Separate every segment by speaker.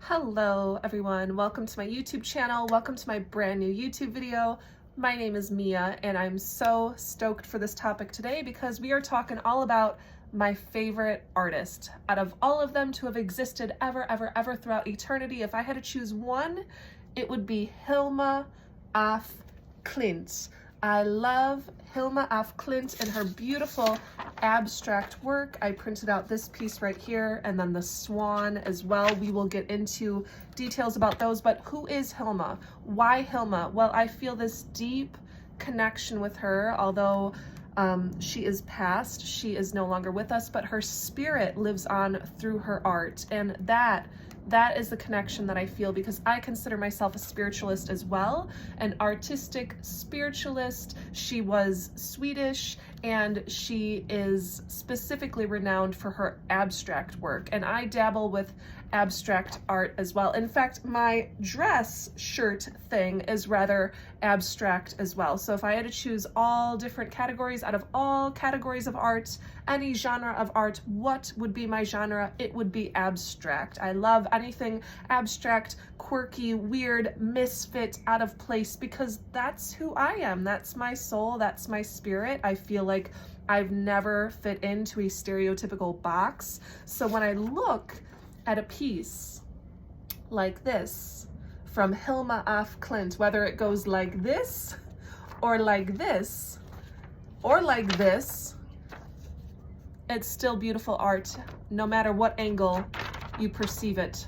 Speaker 1: Hello everyone, welcome to my YouTube channel, welcome to my brand new YouTube video. My name is Mia and I'm so stoked for this topic today because we are talking all about my favorite artist. Out of all of them to have existed ever throughout eternity, if I had to choose one, it would be Hilma Af Klint. I love Hilma Af Klint and her beautiful abstract work. I printed out this piece right here and then the swan as well. We will get into details about those, but who is Hilma? Why Hilma? Well, I feel this deep connection with her, although she is past, she is no longer with us, but her spirit lives on through her art, and that is the connection that I feel because I consider myself a spiritualist as well, an artistic spiritualist. She was Swedish and she is specifically renowned for her abstract work, and I dabble with abstract art as well. In fact, my dress shirt thing is rather abstract as well. So if I had to choose all different categories out of all categories of art, any genre of art, what would be my genre? It would be abstract. I love anything abstract, quirky, weird, misfit, out of place, because that's who I am. That's my soul, that's my spirit. I feel like I've never fit into a stereotypical box. So when I look at a piece like this from Hilma Af Klint, whether it goes like this or like this or like this, it's still beautiful art no matter what angle you perceive it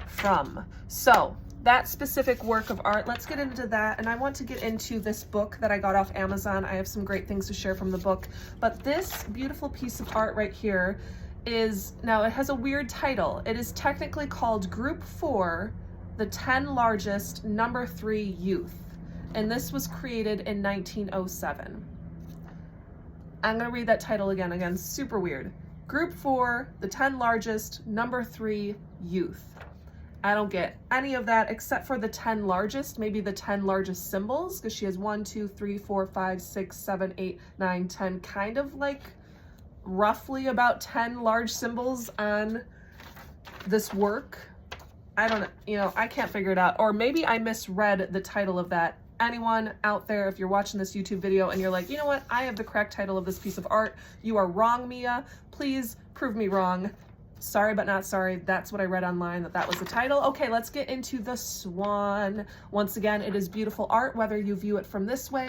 Speaker 1: from. So that specific work of art, let's get into that. And I want to get into this book that I got off Amazon. I have some great things to share from the book, but this beautiful piece of art right here is, now it has a weird title. It is technically called Group 4, the 10 Largest Number 3 Youth. And this was created in 1907. I'm gonna read that title again, super weird. Group 4, the 10 Largest Number 3 Youth. I don't get any of that except for the 10 largest, maybe the 10 largest symbols, because she has 1, 2, 3, 4, 5, 6, 7, 8, 9, 10, kind of like roughly about 10 large symbols on this work. I don't know, I can't figure it out. Or maybe I misread the title of that. Anyone out there, if you're watching this YouTube video and you're like, you know what, I have the correct title of this piece of art, you are wrong, Mia. Please prove me wrong. Sorry, but not sorry. That's what I read online, that was the title. Okay, let's get into the swan. Once again, it is beautiful art, whether you view it from this way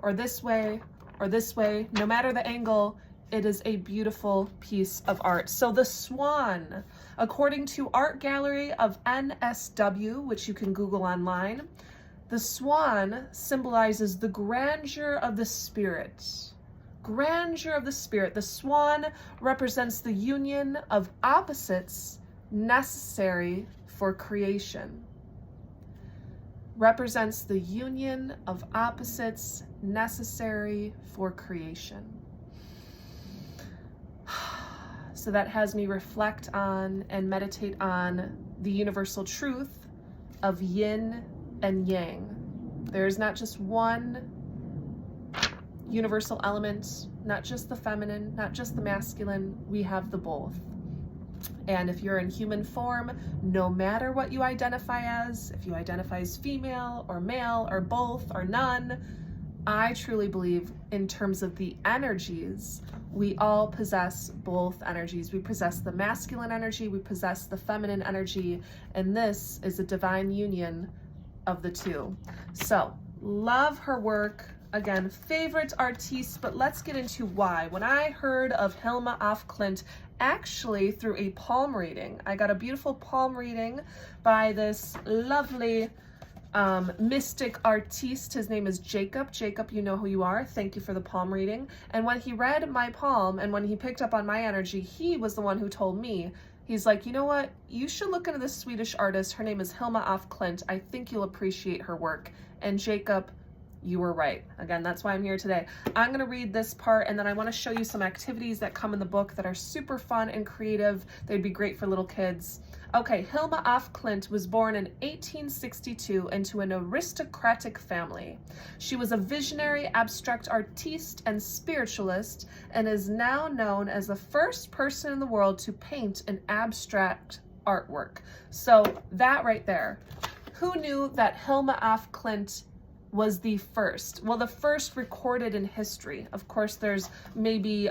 Speaker 1: or this way or this way, no matter the angle, it is a beautiful piece of art. So the swan, according to Art Gallery of NSW, which you can Google online, the swan symbolizes the grandeur of the spirit. Grandeur of the spirit. The swan represents the union of opposites necessary for creation. Represents the union of opposites necessary for creation. So that has me reflect on and meditate on the universal truth of yin and yang. There is not just one universal element, not just the feminine, not just the masculine, we have the both. And if you're in human form, no matter what you identify as, if you identify as female or male or both or none, I truly believe in terms of the energies, we all possess both energies. We possess the masculine energy, we possess the feminine energy, and this is a divine union of the two. So, love her work. Again, favorite artiste, but let's get into why. When I heard of Hilma Af Klint, actually through a palm reading, I got a beautiful palm reading by this lovely mystic artiste. His name is Jacob. Jacob, you know who you are. Thank you for the palm reading. And when he read my palm and when he picked up on my energy, he was the one who told me, he's like, you know what? You should look into this Swedish artist. Her name is Hilma Af Klint. I think you'll appreciate her work. And Jacob, you were right. Again, that's why I'm here today. I'm going to read this part and then I want to show you some activities that come in the book that are super fun and creative. They'd be great for little kids. Okay, Hilma Af Klint was born in 1862 into an aristocratic family. She was a visionary abstract artiste and spiritualist and is now known as the first person in the world to paint an abstract artwork. So that right there. Who knew that Hilma Af Klint was the first? Well, the first recorded in history. Of course, there's maybe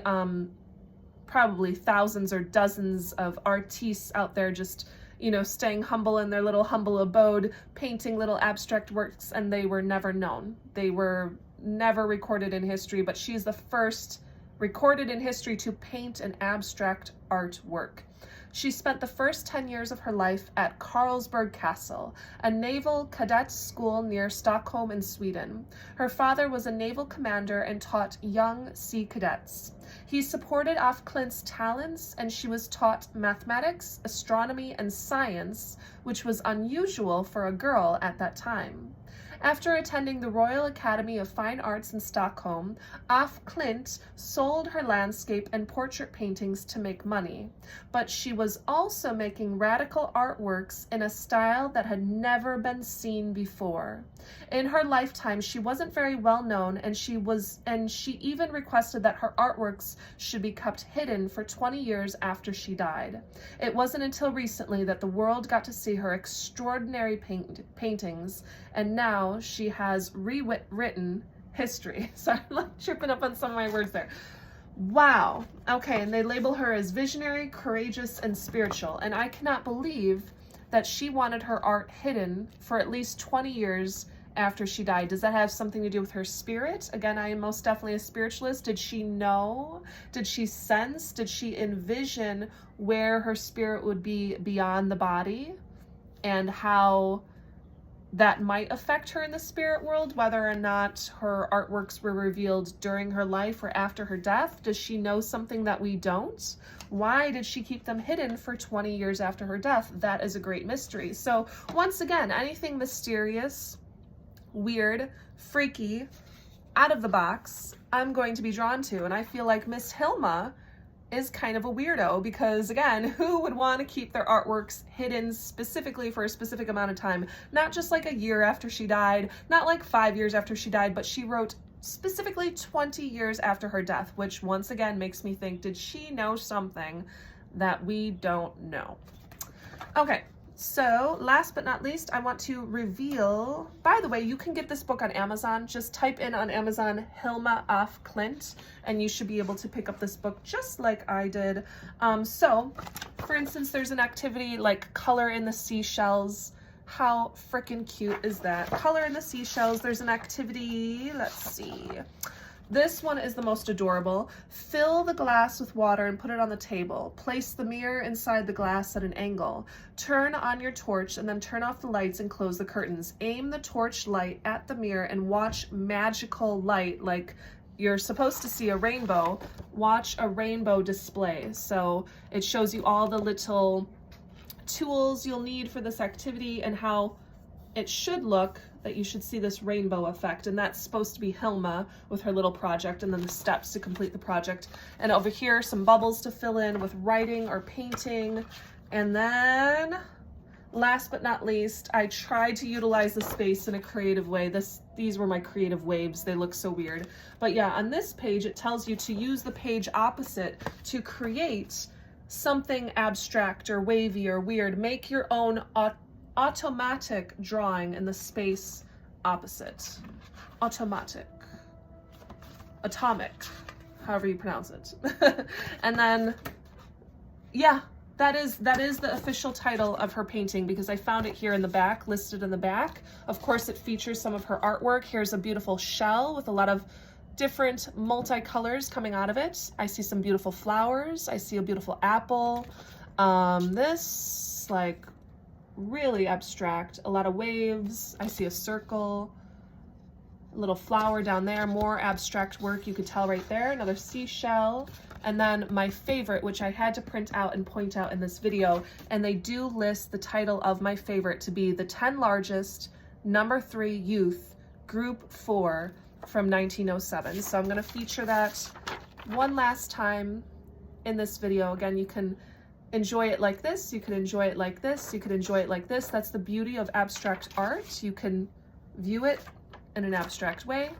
Speaker 1: probably thousands or dozens of artistes out there just, you know, staying humble in their little humble abode, painting little abstract works, and they were never known. They were never recorded in history, but she's the first recorded in history to paint an abstract artwork. She spent the first 10 years of her life at Carlsberg Castle, a naval cadet school near Stockholm in Sweden. Her father was a naval commander and taught young sea cadets. He supported Af Klint's talents, and she was taught mathematics, astronomy, and science, which was unusual for a girl at that time. After attending the Royal Academy of Fine Arts in Stockholm, Af Klint sold her landscape and portrait paintings to make money, but she was also making radical artworks in a style that had never been seen before. In her lifetime, she wasn't very well known, and she even requested that her artworks should be kept hidden for 20 years after she died. It wasn't until recently that the world got to see her extraordinary paintings, and now she has rewritten history. Sorry, I'm like tripping up on some of my words there. Wow. Okay, and they label her as visionary, courageous, and spiritual. And I cannot believe that she wanted her art hidden for at least 20 years after she died. Does that have something to do with her spirit? Again, I am most definitely a spiritualist. Did she know? Did she sense? Did she envision where her spirit would be beyond the body, and how that might affect her in the spirit world, whether or not her artworks were revealed during her life or after her death? Does she know something that we don't? Why did she keep them hidden for 20 years after her death? That is a great mystery. So once again, anything mysterious, weird, freaky, out of the box, I'm going to be drawn to. And I feel like Miss Hilma is kind of a weirdo, because again, who would want to keep their artworks hidden specifically for a specific amount of time? Not just like a year after she died, not like 5 years after she died, but she wrote specifically 20 years after her death, which once again makes me think, did she know something that we don't know? Okay. So last but not least, I want to reveal, by the way, you can get this book on Amazon. Just type in on Amazon Hilma Af Klint, and you should be able to pick up this book just like I did. So for instance, there's an activity like color in the seashells. How freaking cute is that? Color in the seashells. There's an activity, let's see. This one is the most adorable. Fill the glass with water and put it on the table. Place the mirror inside the glass at an angle. Turn on your torch and then turn off the lights and close the curtains. Aim the torch light at the mirror and watch magical light, like you're supposed to see a rainbow. Watch a rainbow display. So it shows you all the little tools you'll need for this activity and how it should look, that you should see this rainbow effect. And that's supposed to be Hilma with her little project, and then the steps to complete the project. And over here, some bubbles to fill in with writing or painting. And then last but not least, I tried to utilize the space in a creative way. These were my creative waves. They look so weird. But yeah, on this page, it tells you to use the page opposite to create something abstract or wavy or weird. Make your own automatic drawing in the space opposite. Atomic, however you pronounce it. And then, yeah, that is the official title of her painting, because I found it here in the back, listed in the back. Of course, it features some of her artwork. Here's a beautiful shell with a lot of different multicolors coming out of it. I see some beautiful flowers. I see a beautiful apple. This, like, really abstract, a lot of waves. I see a circle, a little flower down there, more abstract work, you could tell right there, another seashell. And then my favorite, which I had to print out and point out in this video, and they do list the title of my favorite to be the 10 largest #3 youth group 4 from 1907. So I'm going to feature that one last time in this video. Again, you can enjoy it like this, you can enjoy it like this, you can enjoy it like this. That's the beauty of abstract art. You can view it in an abstract way.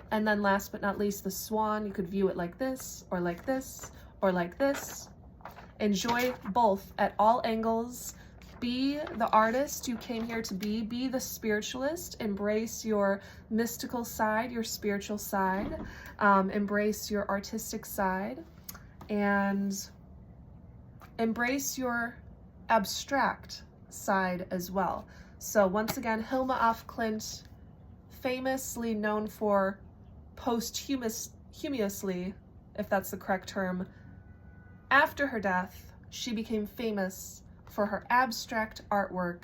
Speaker 1: And then last but not least, the swan, you could view it like this, or like this, or like this. Enjoy both at all angles. Be the artist you came here to be. Be the spiritualist. Embrace your mystical side, your spiritual side. Embrace your artistic side. And embrace your abstract side as well. So once again, Hilma Af Klint, famously known for posthumously, if that's the correct term, after her death, she became famous for her abstract artwork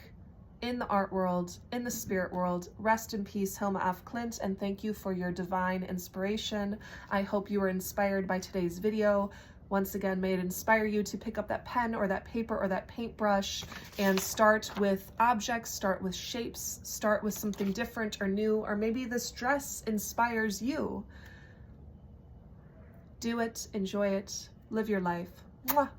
Speaker 1: in the art world, in the spirit world. Rest in peace, Hilma Af Klint, and thank you for your divine inspiration. I hope you were inspired by today's video. Once again, may it inspire you to pick up that pen or that paper or that paintbrush and start with objects, start with shapes, start with something different or new, or maybe this dress inspires you. Do it, enjoy it, live your life. Mwah.